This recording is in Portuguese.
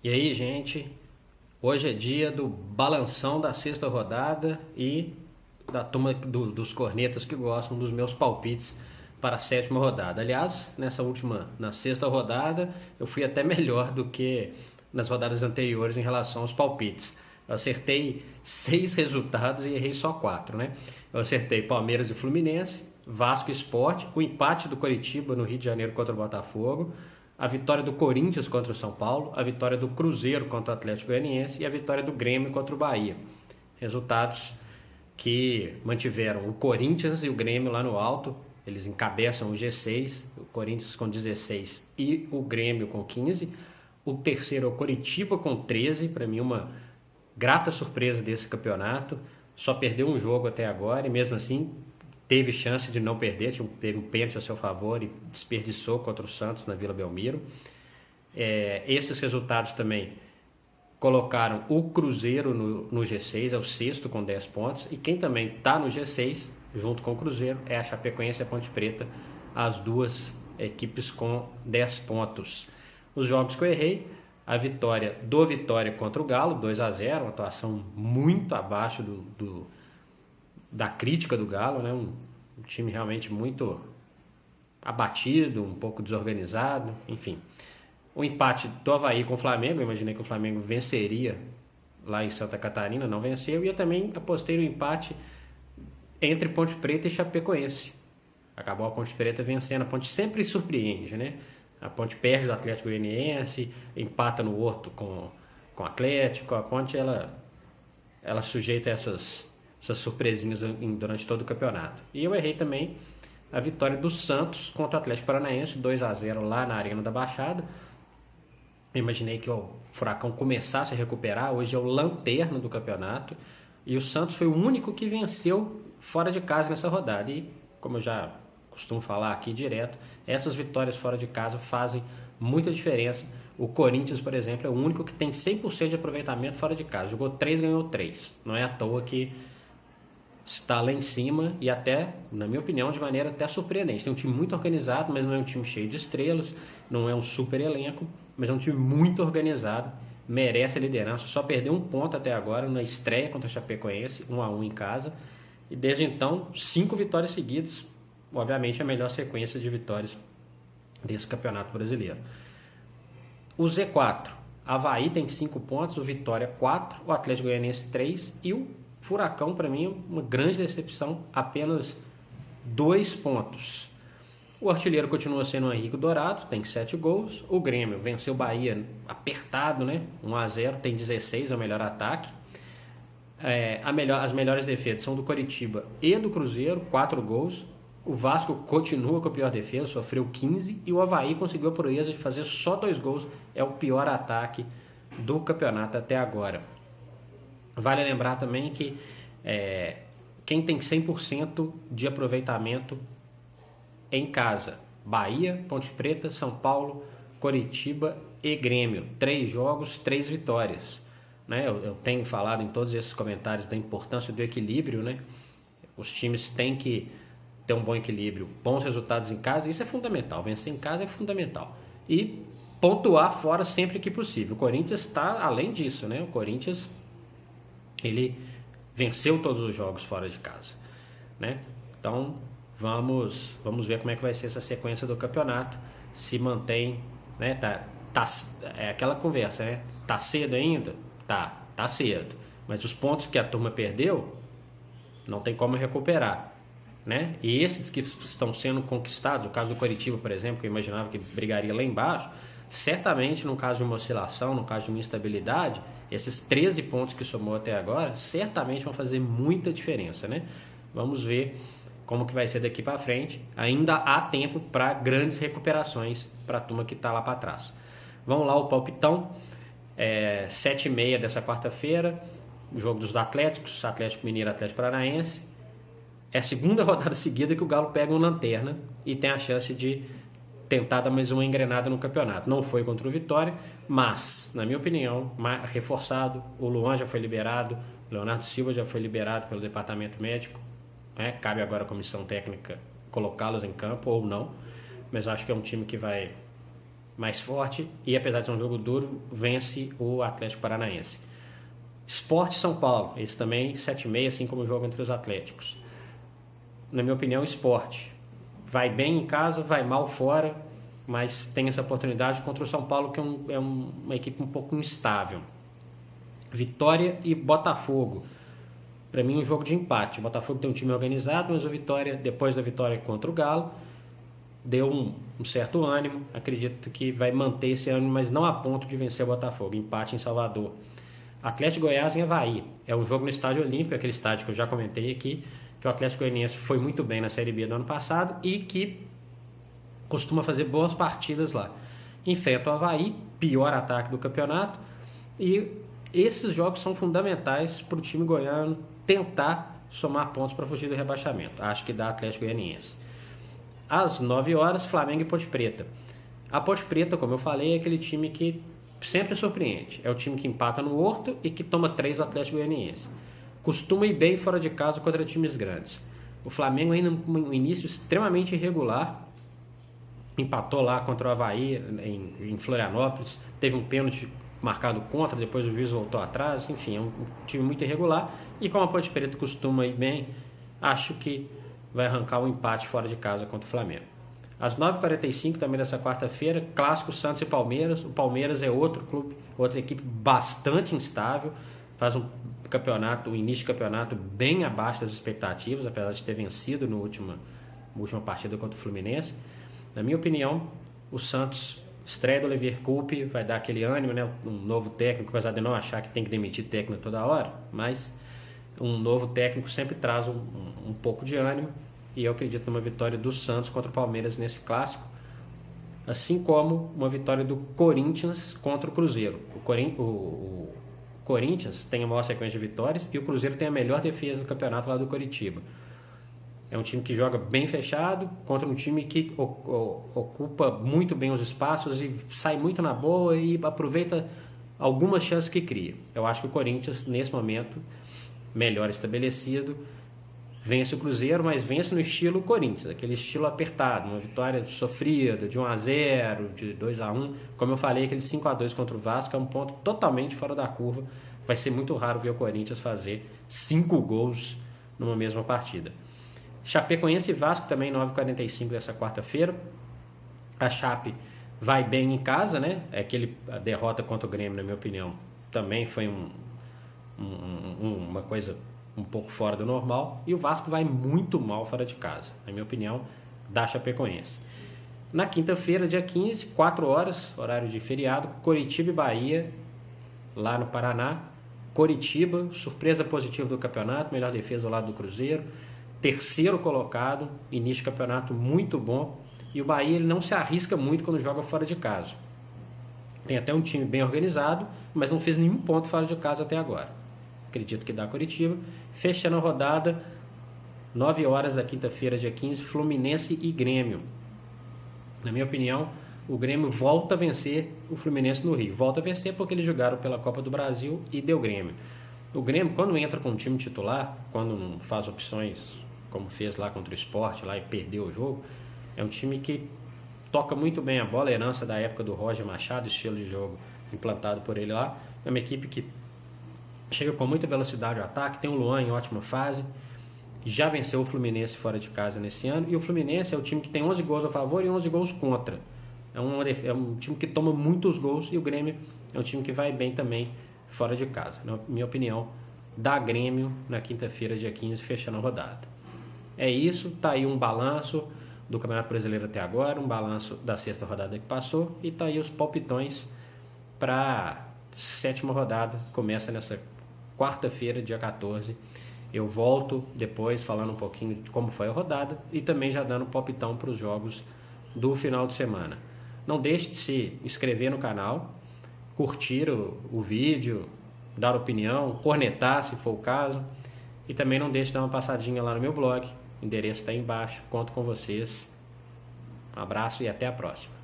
E aí, gente, hoje é dia do balanção da sexta rodada e da turma dos cornetas que gostam dos meus palpites para a sétima rodada. Aliás, na sexta rodada, eu fui até melhor do que nas rodadas anteriores em relação aos palpites. Eu acertei 6 resultados e errei só 4, né? Eu acertei Palmeiras e Fluminense, Vasco e Sport, o empate do Coritiba no Rio de Janeiro contra o Botafogo, a vitória do Corinthians contra o São Paulo, a vitória do Cruzeiro contra o Atlético Goianiense e a vitória do Grêmio contra o Bahia. Resultados que mantiveram o Corinthians e o Grêmio lá no alto. Eles encabeçam o G6, o Corinthians com 16 e o Grêmio com 15. O terceiro é o Coritiba com 13, para mim uma grata surpresa desse campeonato. Só perdeu um jogo até agora e mesmo assim teve chance de não perder, teve um pênalti a seu favor e desperdiçou contra o Santos na Vila Belmiro. Esses resultados também colocaram o Cruzeiro no G6, é o sexto com 10 pontos, e quem também está no G6, junto com o Cruzeiro, é a Chapecoense e a Ponte Preta, as duas equipes com 10 pontos. Os jogos que eu errei, a vitória do Vitória contra o Galo, 2-0, uma atuação muito abaixo da crítica do Galo, né? Um time realmente muito abatido, um pouco desorganizado, enfim. O empate do Avaí com o Flamengo, eu imaginei que o Flamengo venceria lá em Santa Catarina, não venceu, e eu também apostei no empate entre Ponte Preta e Chapecoense. Acabou a Ponte Preta vencendo, a Ponte sempre surpreende, né? A Ponte perde do Atlético Goianiense, empata no Horto com o Atlético, a Ponte ela sujeita essas surpresinhas durante todo o campeonato. E eu errei também a vitória do Santos contra o Atlético Paranaense, 2-0 lá na Arena da Baixada. Eu imaginei que o Furacão começasse a recuperar, hoje é o lanterna do campeonato, e o Santos foi o único que venceu fora de casa nessa rodada. E, como eu já costumo falar aqui direto, essas vitórias fora de casa fazem muita diferença. O Corinthians, por exemplo, é o único que tem 100% de aproveitamento fora de casa. Jogou 3, ganhou 3. Não é à toa que está lá em cima e até, na minha opinião, de maneira até surpreendente. Tem um time muito organizado, mas não é um time cheio de estrelas, não é um super elenco, mas é um time muito organizado, merece a liderança. Só perdeu um ponto até agora na estreia contra a Chapecoense, 1-1 em casa, e desde então 5 vitórias seguidas, obviamente a melhor sequência de vitórias desse campeonato brasileiro. O Z4, Avaí tem 5 pontos, o Vitória 4, o Atlético Goianiense 3 e o Furacão, para mim, uma grande decepção, apenas 2 pontos. O artilheiro continua sendo o Henrique Dourado, tem 7 gols. O Grêmio venceu o Bahia apertado, né? 1-0, tem 16, é o melhor ataque. As melhores defesas são do Coritiba e do Cruzeiro, 4 gols. O Vasco continua com a pior defesa, sofreu 15. E o Avaí conseguiu a proeza de fazer só 2 gols. É o pior ataque do campeonato até agora. Vale lembrar também que quem tem 100% de aproveitamento em casa, Bahia, Ponte Preta, São Paulo, Coritiba e Grêmio. 3 jogos, 3 vitórias. Né? Eu tenho falado em todos esses comentários da importância do equilíbrio. Né? Os times têm que ter um bom equilíbrio, bons resultados em casa, isso é fundamental. Vencer em casa é fundamental. E pontuar fora sempre que possível. O Corinthians está além disso. Né? O Corinthians ele venceu todos os jogos fora de casa, né? Então vamos ver como é que vai ser essa sequência do campeonato, se mantém, né? É aquela conversa, né? Tá cedo ainda? Tá cedo, mas os pontos que a turma perdeu não tem como recuperar, né? E esses que estão sendo conquistados, o caso do Coritiba, por exemplo, que eu imaginava que brigaria lá embaixo, certamente no caso de uma oscilação, no caso de uma instabilidade, esses 13 pontos que somou até agora, certamente vão fazer muita diferença, né? Vamos ver como que vai ser daqui para frente. Ainda há tempo para grandes recuperações para a turma que está lá para trás. Vamos lá, o palpitão. 7h30 dessa quarta-feira, o jogo dos Atléticos, Atlético Mineiro, Atlético Paranaense. É a segunda rodada seguida que o Galo pega um lanterna e tem a chance de tentar dar mais uma engrenada no campeonato. Não foi contra o Vitória, mas, na minha opinião, reforçado. O Luan já foi liberado, o Leonardo Silva já foi liberado pelo departamento médico. Cabe agora à comissão técnica colocá-los em campo ou não, mas eu acho que é um time que vai mais forte e, apesar de ser um jogo duro, vence o Atlético Paranaense. Sport São Paulo, esse também 7h30, assim como o jogo entre os Atléticos. Na minha opinião, Sport vai bem em casa, vai mal fora, mas tem essa oportunidade contra o São Paulo, que é uma equipe um pouco instável. Vitória e Botafogo. Para mim, um jogo de empate. O Botafogo tem um time organizado, mas o Vitória, depois da vitória contra o Galo, deu um certo ânimo. Acredito que vai manter esse ânimo, mas não a ponto de vencer o Botafogo. Empate em Salvador. Atlético Goiás em Avaí. É um jogo no Estádio Olímpico, aquele estádio que eu já comentei aqui, que o Atlético Goianiense foi muito bem na Série B do ano passado e que costuma fazer boas partidas lá. Enfrenta o Avaí, pior ataque do campeonato, e esses jogos são fundamentais para o time goiano tentar somar pontos para fugir do rebaixamento. Acho que dá Atlético Goianiense. Às 9 horas, Flamengo e Ponte Preta. A Ponte Preta, como eu falei, é aquele time que sempre surpreende. É o time que empata no Horto e que toma 3 do Atlético Goianiense. Costuma ir bem fora de casa contra times grandes. O Flamengo ainda no início extremamente irregular. Empatou lá contra o Avaí em Florianópolis. Teve um pênalti marcado contra, depois o juiz voltou atrás. Enfim, é um time muito irregular. E como a Ponte Preta costuma ir bem, acho que vai arrancar um empate fora de casa contra o Flamengo. Às 9h45 também dessa quarta-feira, clássico Santos e Palmeiras. O Palmeiras é outro clube, outra equipe bastante instável, faz um início de campeonato bem abaixo das expectativas, apesar de ter vencido na última partida contra o Fluminense. Na minha opinião, o Santos estreia do Olivier Coupe, vai dar aquele ânimo, né? Um novo técnico, apesar de não achar que tem que demitir técnico toda hora, mas um novo técnico sempre traz um pouco de ânimo. E eu acredito numa vitória do Santos contra o Palmeiras nesse clássico, assim como uma vitória do Corinthians contra o Cruzeiro. O Corinthians tem a maior sequência de vitórias e o Cruzeiro tem a melhor defesa do campeonato lá do Coritiba. É um time que joga bem fechado contra um time que ocupa muito bem os espaços e sai muito na boa e aproveita algumas chances que cria. Eu acho que o Corinthians, nesse momento, melhor estabelecido, vence o Cruzeiro, mas vence no estilo Corinthians, aquele estilo apertado, uma vitória sofrida, de 1-0, de 2-1. Como eu falei, aquele 5-2 contra o Vasco é um ponto totalmente fora da curva. Vai ser muito raro ver o Corinthians fazer 5 gols numa mesma partida. Chapecoense e Vasco também 9h45 dessa quarta-feira. A Chape vai bem em casa, né? A derrota contra o Grêmio, na minha opinião, também foi uma coisa um pouco fora do normal, e o Vasco vai muito mal fora de casa, na minha opinião, da Chapecoense. Na quinta-feira, dia 15, 4 horas, horário de feriado, Coritiba e Bahia, lá no Paraná. Coritiba, surpresa positiva do campeonato, melhor defesa ao lado do Cruzeiro, terceiro colocado, início de campeonato muito bom, e o Bahia ele não se arrisca muito quando joga fora de casa. Tem até um time bem organizado, mas não fez nenhum ponto fora de casa até agora. Acredito que dá Coritiba. Fechando a rodada, 9 horas da quinta-feira, dia 15, Fluminense e Grêmio. Na minha opinião, o Grêmio volta a vencer o Fluminense no Rio. Volta a vencer porque eles jogaram pela Copa do Brasil e deu Grêmio. O Grêmio, quando entra com um time titular, quando não faz opções como fez lá contra o Sport lá e perdeu o jogo, é um time que toca muito bem a bola, herança da época do Roger Machado, estilo de jogo implantado por ele lá. É uma equipe que chega com muita velocidade ao ataque, tem o Luan em ótima fase, já venceu o Fluminense fora de casa nesse ano, e o Fluminense é o time que tem 11 gols a favor e 11 gols contra. É um time que toma muitos gols, e o Grêmio é um time que vai bem também fora de casa. Na minha opinião, dá Grêmio na quinta-feira, dia 15, fechando a rodada. É isso, tá aí um balanço do Campeonato Brasileiro até agora, um balanço da sexta rodada que passou, e tá aí os palpitões para sétima rodada, começa nessa quarta-feira, dia 14. Eu volto depois falando um pouquinho de como foi a rodada e também já dando palpitão para os jogos do final de semana. Não deixe de se inscrever no canal, curtir o vídeo, dar opinião, cornetar se for o caso, e também não deixe de dar uma passadinha lá no meu blog, o endereço está aí embaixo. Conto com vocês. Um abraço e até a próxima.